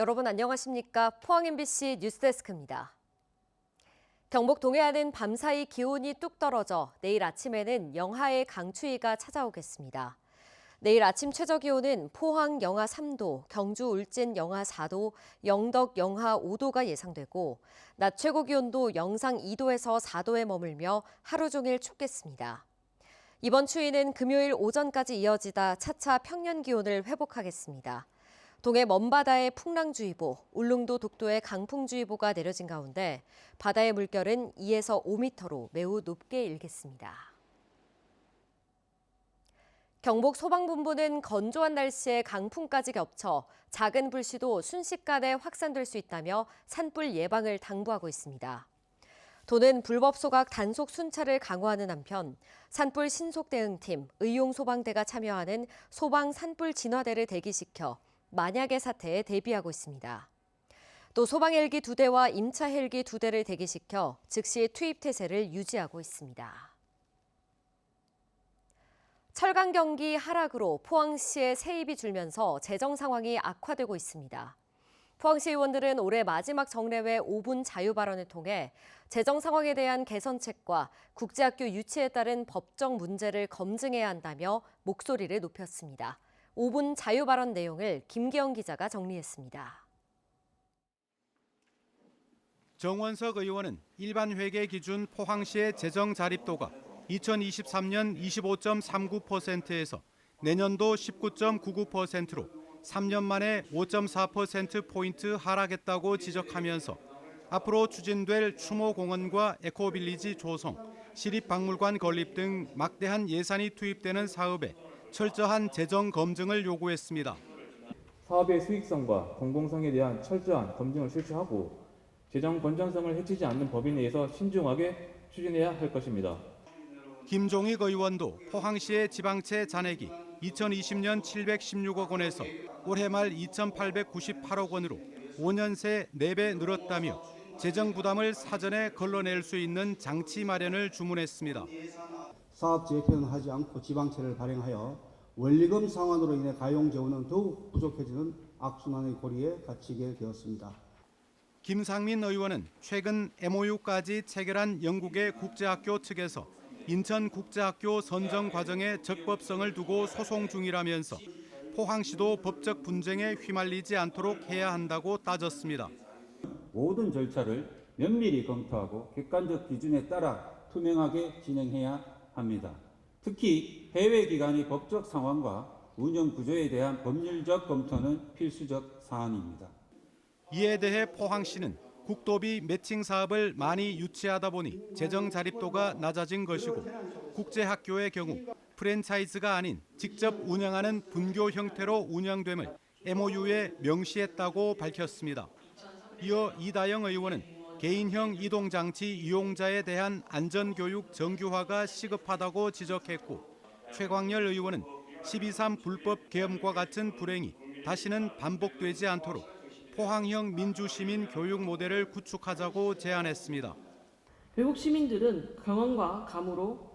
여러분 안녕하십니까? 포항 MBC 뉴스데스크입니다. 경북 동해안은 밤사이 기온이 뚝 떨어져 내일 아침에는 영하의 강추위가 찾아오겠습니다. 내일 아침 최저기온은 포항 영하 3도, 경주 울진 영하 4도, 영덕 영하 5도가 예상되고 낮 최고 기온도 영상 2도에서 4도에 머물며 하루 종일 춥겠습니다. 이번 추위는 금요일 오전까지 이어지다 차차 평년 기온을 회복하겠습니다. 동해 먼바다에 풍랑주의보, 울릉도 독도에 강풍주의보가 내려진 가운데 바다의 물결은 2에서 5m로 매우 높게 일겠습니다. 경북 소방본부는 건조한 날씨에 강풍까지 겹쳐 작은 불씨도 순식간에 확산될 수 있다며 산불 예방을 당부하고 있습니다. 도는 불법 소각 단속 순찰을 강화하는 한편 산불 신속 대응팀, 의용소방대가 참여하는 소방 산불 진화대를 대기시켜 만약의 사태에 대비하고 있습니다. 또 소방 헬기 2대와 임차 헬기 2대를 대기시켜 즉시 투입 태세를 유지하고 있습니다. 철강 경기 하락으로 포항시의 세입이 줄면서 재정 상황이 악화되고 있습니다. 포항시 의원들은 올해 마지막 정례회 5분 자유 발언을 통해 재정 상황에 대한 개선책과 국제학교 유치에 따른 법적 문제를 검증해야 한다며 목소리를 높였습니다. 5분 자유 발언 내용을 김기영 기자가 정리했습니다. 정원석 의원은 일반 회계 기준 포항시의 재정 자립도가 2023년 25.39%에서 내년도 19.99%로 3년 만에 5.4%포인트 하락했다고 지적하면서 앞으로 추진될 추모공원과 에코빌리지 조성, 시립박물관 건립 등 막대한 예산이 투입되는 사업에 철저한 재정 검증을 요구했습니다. 사업의 수익성과 공공성에 대한 철저한 검증을 실시하고 재정 건전성을 해치지 않는 법에 의해서 신중하게 추진해야 할 것입니다. 김종익 의원도 포항시의 지방채 잔액이 2020년 716억 원에서 올해 말 2,898억 원으로 5년 새 4배 늘었다며 재정 부담을 사전에 걸러낼 수 있는 장치 마련을 주문했습니다. 사업 재편은 하지 않고 지방채를 발행하여 원리금 상환으로 인해 가용 재원은 더욱 부족해지는 악순환의 고리에 갇히게 되었습니다. 김상민 의원은 최근 MOU까지 체결한 영국의 국제학교 측에서 인천국제학교 선정 과정의 적법성을 두고 소송 중이라면서 포항시도 법적 분쟁에 휘말리지 않도록 해야 한다고 따졌습니다. 모든 절차를 면밀히 검토하고 객관적 기준에 따라 투명하게 진행해야 합니다. 특히 해외 기관의 법적 상황과 운영 구조에 대한 법률적 검토는 필수적 사안입니다. 이에 대해 포항시는 국도비 매칭 사업을 많이 유치하다 보니 재정 자립도가 낮아진 것이고 국제학교의 경우 프랜차이즈가 아닌 직접 운영하는 분교 형태로 운영됨을 MOU에 명시했다고 밝혔습니다. 이어 이다영 의원은 개인형 이동장치 이용자에 대한 안전교육 정규화가 시급하다고 지적했고 최광열 의원은 12.3 불법 계엄과 같은 불행이 다시는 반복되지 않도록 포항형 민주시민 교육 모델을 구축하자고 제안했습니다. 외국 시민들은 경험과 감으로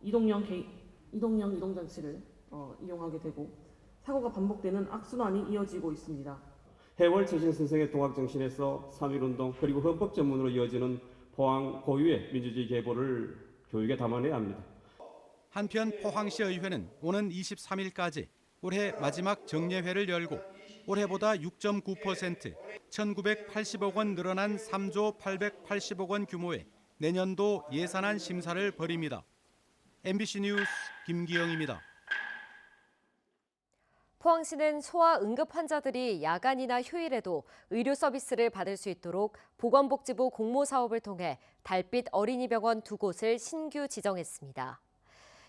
이동형 이동장치를 이용하게 되고 사고가 반복되는 악순환이 이어지고 있습니다. 해월 최신 선생의 동학정신에서 3.1운동 그리고 헌법 전문으로 이어지는 포항 고유의 민주주의 계보를 교육에 담아내야 합니다. 한편 포항시 의회는 오는 23일까지 올해 마지막 정례회를 열고 올해보다 6.9% 1,980억 원 늘어난 3조 880억 원 규모의 내년도 예산안 심사를 벌입니다. MBC 뉴스 김기영입니다. 포항시는 소아 응급 환자들이 야간이나 휴일에도 의료 서비스를 받을 수 있도록 보건복지부 공모사업을 통해 달빛 어린이병원 2곳을 신규 지정했습니다.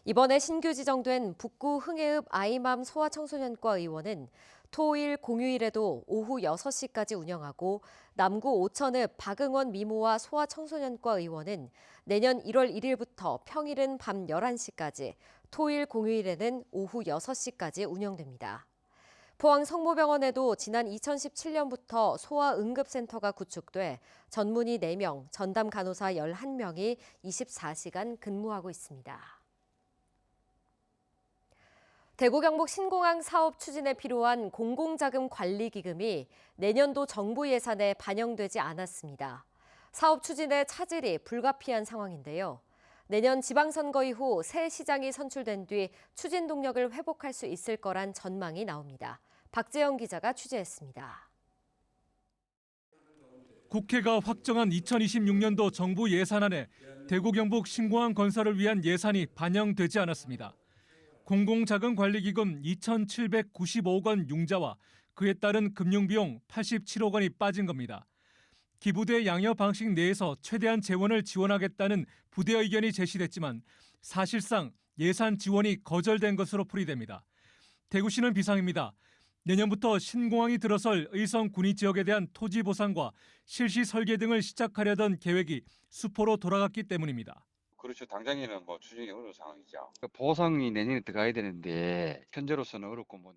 이번에 신규 지정된 북구 흥해읍 아이맘 소아청소년과 의원은 토일 공휴일에도 오후 6시까지 운영하고 남구 오천읍 박응원 미모와 소아청소년과 의원은 내년 1월 1일부터 평일은 밤 11시까지, 토일 공휴일에는 오후 6시까지 운영됩니다. 포항 성모병원에도 지난 2017년부터 소아응급센터가 구축돼 전문의 4명, 전담 간호사 11명이 24시간 근무하고 있습니다. 대구 경북 신공항 사업 추진에 필요한 공공자금 관리 기금이 내년도 정부 예산에 반영되지 않았습니다. 사업 추진에 차질이 불가피한 상황인데요. 내년 지방선거 이후 새 시장이 선출된 뒤 추진 동력을 회복할 수 있을 거란 전망이 나옵니다. 박재영 기자가 취재했습니다. 국회가 확정한 2026년도 정부 예산안에 대구 경북 신공항 건설을 위한 예산이 반영되지 않았습니다. 공공자금관리기금 2,795억 원 융자와 그에 따른 금융비용 87억 원이 빠진 겁니다. 기부대 양여 방식 내에서 최대한 재원을 지원하겠다는 부대 의견이 제시됐지만 사실상 예산 지원이 거절된 것으로 풀이됩니다. 대구시는 비상입니다. 내년부터 신공항이 들어설 의성 군위 지역에 대한 토지 보상과 실시 설계 등을 시작하려던 계획이 수포로 돌아갔기 때문입니다. 그렇죠. 당장에는 추진이 어려운 상황이죠. 보상이 내년에 들어가야 되는데 현재로서는 어렵고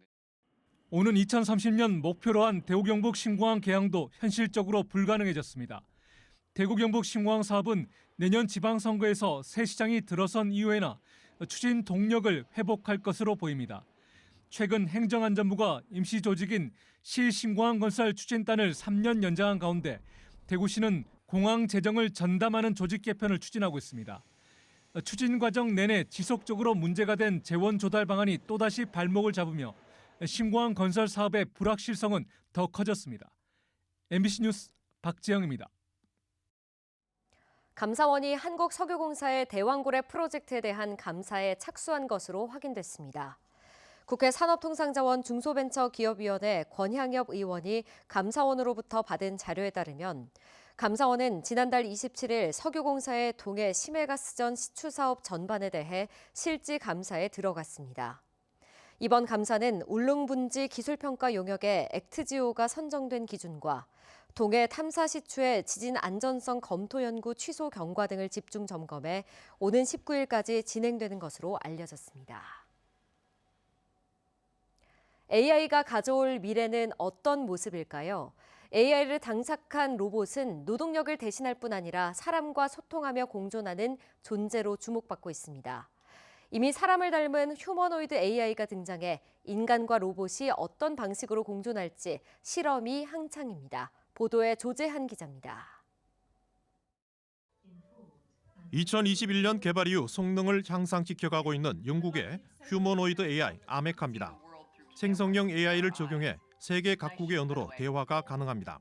오는 2030년 목표로 한 대구 경북 신공항 개항도 현실적으로 불가능해졌습니다. 대구 경북 신공항 사업은 내년 지방선거에서 새 시장이 들어선 이후에나 추진 동력을 회복할 것으로 보입니다. 최근 행정안전부가 임시 조직인 시 신공항 건설 추진단을 3년 연장한 가운데 대구시는 공항 재정을 전담하는 조직 개편을 추진하고 있습니다. 추진 과정 내내 지속적으로 문제가 된 재원 조달 방안이 또다시 발목을 잡으며 신공항 건설 사업의 불확실성은 더 커졌습니다. MBC 뉴스 박재영입니다. 감사원이 한국석유공사의 대왕고래 프로젝트에 대한 감사에 착수한 것으로 확인됐습니다. 국회 산업통상자원 중소벤처기업위원회 권향엽 의원이 감사원으로부터 받은 자료에 따르면 감사원은 지난달 27일 석유공사의 동해 심해가스전 시추사업 전반에 대해 실지 감사에 들어갔습니다. 이번 감사는 울릉분지 기술평가 용역의 액트지오가 선정된 기준과 동해 탐사 시추의 지진 안전성 검토 연구 취소 경과 등을 집중 점검해 오는 19일까지 진행되는 것으로 알려졌습니다. AI가 가져올 미래는 어떤 모습일까요? AI를 장착한 로봇은 노동력을 대신할 뿐 아니라 사람과 소통하며 공존하는 존재로 주목받고 있습니다. 이미 사람을 닮은 휴머노이드 AI가 등장해 인간과 로봇이 어떤 방식으로 공존할지 실험이 한창입니다. 보도에 조재한 기자입니다. 2021년 개발 이후 성능을 향상시켜가고 있는 영국의 휴머노이드 AI 아메카입니다. 생성형 AI를 적용해 세계 각국의 언어로 대화가 가능합니다.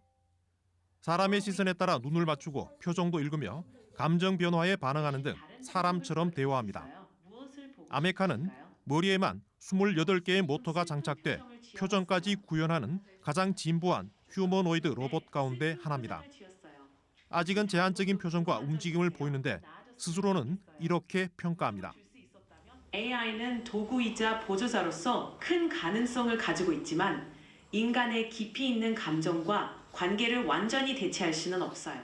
사람의 시선에 따라 눈을 맞추고 표정도 읽으며 감정 변화에 반응하는 등 사람처럼 대화합니다. 아메카는 머리에만 28개의 모터가 장착돼 표정까지 구현하는 가장 진부한 휴머노이드 로봇 가운데 하나입니다. 아직은 제한적인 표정과 움직임을 보이는데 스스로는 이렇게 평가합니다. AI는 도구이자 보조자로서 큰 가능성을 가지고 있지만 인간의 깊이 있는 감정과 관계를 완전히 대체할 수는 없어요.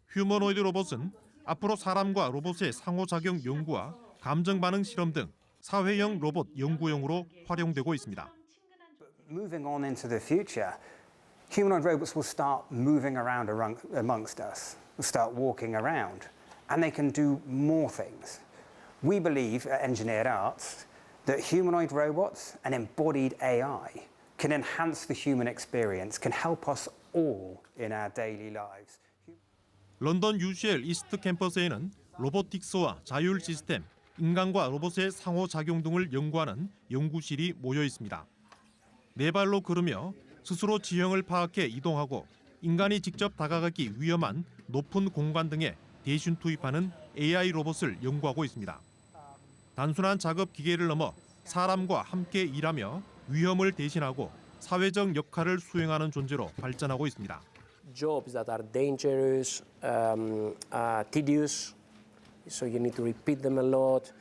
휴머노이드 로봇은 앞으로 사람과 로봇의 상호작용 연구와 감정 반응 실험 등 사회형 로봇 연구용으로 활용되고 있습니다. Moving on into the future, humanoid robots will start moving around amongst us, will start walking around, and they can do more things. We believe at Engineered Arts that humanoid robots and embodied AI can enhance the human experience, can help us all in our daily lives. 런던 UCL 이스트 캠퍼스에는 로보틱스와 자율 시스템, 인간과 로봇의 상호작용 등을 연구하는 연구실이 모여 있습니다. 네 발로 걸으며 스스로 지형을 파악해 이동하고 인간이 직접 다가가기 위험한 높은 공간 등에 대신 투입하는 AI 로봇을 연구하고 있습니다. 단순한 작업 기계를 넘어 사람과 함께 일하며 위험을 대신하고 사회적 역할을 수행하는 존재로 발전하고 있습니다. Jobs that are dangerous, tedious, so you need to repeat them a lot.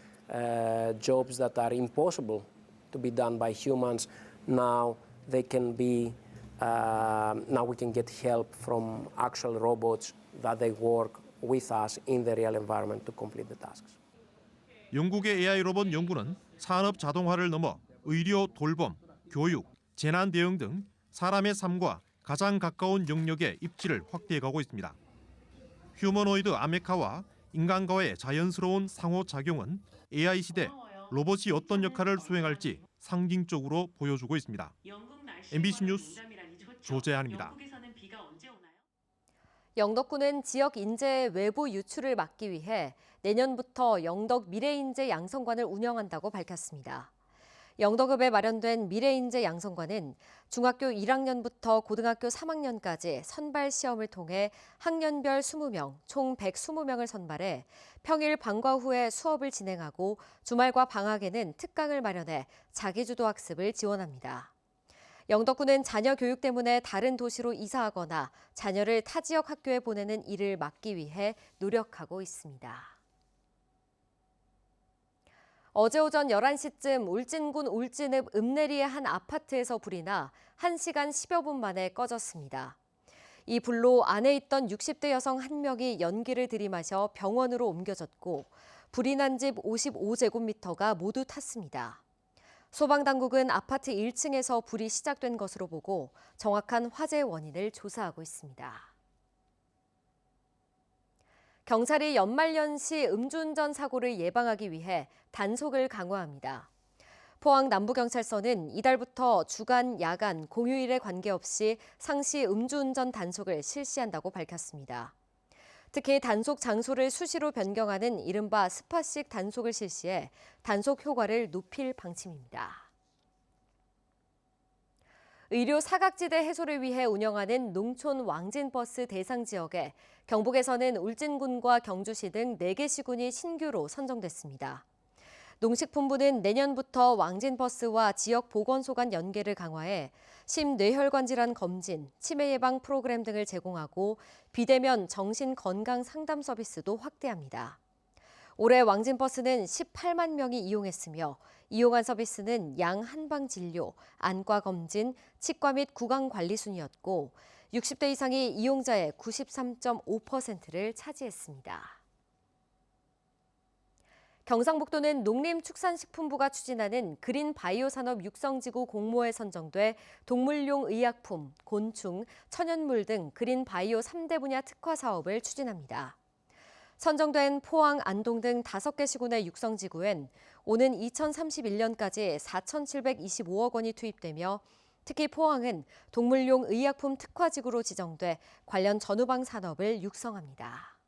Jobs that are impossible to be done by humans, now they can be. Now we can get help from actual robots that they work with us in the real environment to complete the tasks. 영국의 AI 로봇 연구는 산업 자동화를 넘어 의료, 돌봄, 교육, 재난 대응 등 사람의 삶과 가장 가까운 영역의 입지를 확대해가고 있습니다. 휴머노이드 아메카와 인간과의 자연스러운 상호작용은 AI 시대 로봇이 어떤 역할을 수행할지 상징적으로 보여주고 있습니다. MBC 뉴스 조재한입니다. 영덕군은 지역 인재의 외부 유출을 막기 위해 내년부터 영덕 미래인재 양성관을 운영한다고 밝혔습니다. 영덕읍에 마련된 미래인재 양성관은 중학교 1학년부터 고등학교 3학년까지 선발 시험을 통해 학년별 20명, 총 120명을 선발해 평일 방과 후에 수업을 진행하고 주말과 방학에는 특강을 마련해 자기주도 학습을 지원합니다. 영덕군은 자녀 교육 때문에 다른 도시로 이사하거나 자녀를 타 지역 학교에 보내는 일을 막기 위해 노력하고 있습니다. 어제 오전 11시쯤 울진군 울진읍 읍내리의 한 아파트에서 불이 나 1시간 10여 분 만에 꺼졌습니다. 이 불로 안에 있던 60대 여성 1명이 연기를 들이마셔 병원으로 옮겨졌고 불이 난 집 55제곱미터가 모두 탔습니다. 소방당국은 아파트 1층에서 불이 시작된 것으로 보고 정확한 화재 원인을 조사하고 있습니다. 경찰이 연말연시 음주운전 사고를 예방하기 위해 단속을 강화합니다. 포항 남부경찰서는 이달부터 주간, 야간, 공휴일에 관계없이 상시 음주운전 단속을 실시한다고 밝혔습니다. 특히 단속 장소를 수시로 변경하는 이른바 스팟식 단속을 실시해 단속 효과를 높일 방침입니다. 의료 사각지대 해소를 위해 운영하는 농촌 왕진버스 대상 지역에 경북에서는 울진군과 경주시 등 4개 시군이 신규로 선정됐습니다. 농식품부는 내년부터 왕진버스와 지역 보건소 간 연계를 강화해 심뇌혈관 질환 검진, 치매 예방 프로그램 등을 제공하고 비대면 정신건강 상담 서비스도 확대합니다. 올해 왕진버스는 18만 명이 이용했으며 이용한 서비스는 양 한방 진료, 안과 검진, 치과 및 구강 관리 순이었고 60대 이상이 이용자의 93.5%를 차지했습니다. 경상북도는 농림축산식품부가 추진하는 그린 바이오 산업 육성지구 공모에 선정돼 동물용 의약품, 곤충, 천연물 등 그린 바이오 3대 분야 특화 사업을 추진합니다. 선정된 포항, 안동 등 5개 시군의 육성지구엔 오는 2031년까지 4,725억 원이 투입되며 특히 포항은 동물용 의약품 특화지구로 지정돼 관련 전후방 산업을 육성합니다.